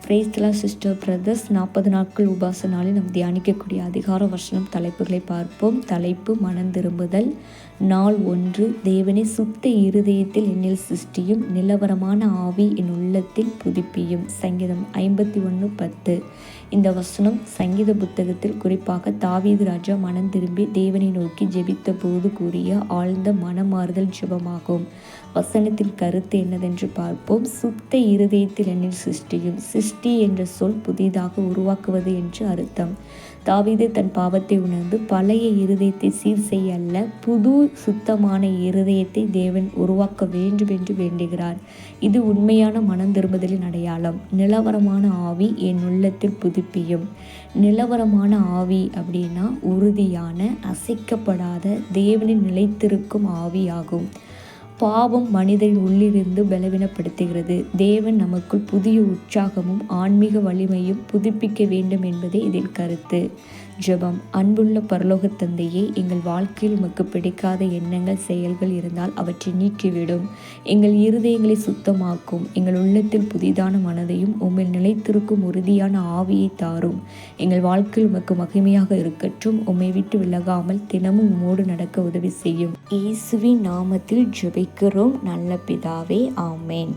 பிரேஸ்தலா sister brothers 40 நாட்கள் உபாச நாளில் நாம் தியானிக்கக்கூடிய அதிகார வசனம் தலைப்புகளை பார்ப்போம். தலைப்பு மனம் திரும்புதல். நாள் 1. தேவனே சுத்த இருதயத்தில் என்னில் சிருஷ்டியும், நிலவரமான ஆவி என் உள்ளத்தில் புதுப்பியும். சங்கீதம் 51:10. இந்த வசனம் சங்கீத புத்தகத்தில் குறிப்பாக தாவீது ராஜா மனம் திரும்பி தேவனை நோக்கி ஜெபித்த போது கூறிய ஆழ்ந்த மனமாறுதல் ஜெபமாகும். வசனத்தில் கருத்து என்னதென்று பார்ப்போம். சுத்த இருதயத்தில் என்னில் சிருஷ்டியும். சிருஷ்டி என்ற சொல் புதிதாக உருவாக்குவது என்று அர்த்தம். தாவீது தன் பாவத்தை உணர்ந்து பழைய இருதயத்தை சீர் செய்ய அல்ல, புது சுத்தமான இருதயத்தை தேவன் உருவாக்க வேண்டும் என்று வேண்டுகிறார். இது உண்மையான மனம் திரும்புதலின் அடையாளம். நிலவரமான ஆவி என் உள்ளத்தில் புதுப்பியும். நிலவரமான ஆவி அப்படின்னா உறுதியான, அசைக்கப்படாத, தேவனின் நிலைத்திருக்கும் ஆவியாகும். பாவம் மனிதன் உள்ளிருந்து பலவீனப்படுத்துகிறது. தேவன் நமக்குள் புதிய உற்சாகமும் ஆன்மீக வலிமையும் புதுப்பிக்க வேண்டும் என்பதே இதில் கருத்து. ஜெபம். அன்புள்ள பரலோக தந்தையே, எங்கள் வாழ்க்கையில் உமக்கு பிடிக்காத எண்ணங்கள், செயல்கள் இருந்தால் அவற்றை நீக்கிவிடும். எங்கள் இருதயங்களை சுத்தமாக்கும். எங்கள் உள்ளத்தில் புதிதான மனதையும் உம்மில் நிலைத்திருக்கும் உறுதியான ஆவியை தாரும். எங்கள் வாழ்க்கையில் உமக்கு மகிமையாக இருக்கட்டும். உம்மை விட்டு விலகாமல் தினமும் உம்மோடு நடக்க உதவி செய்யும். இயேசுவின் நாமத்தில் ஜெபிக்கிறோம் நல்ல பிதாவே, ஆமேன்.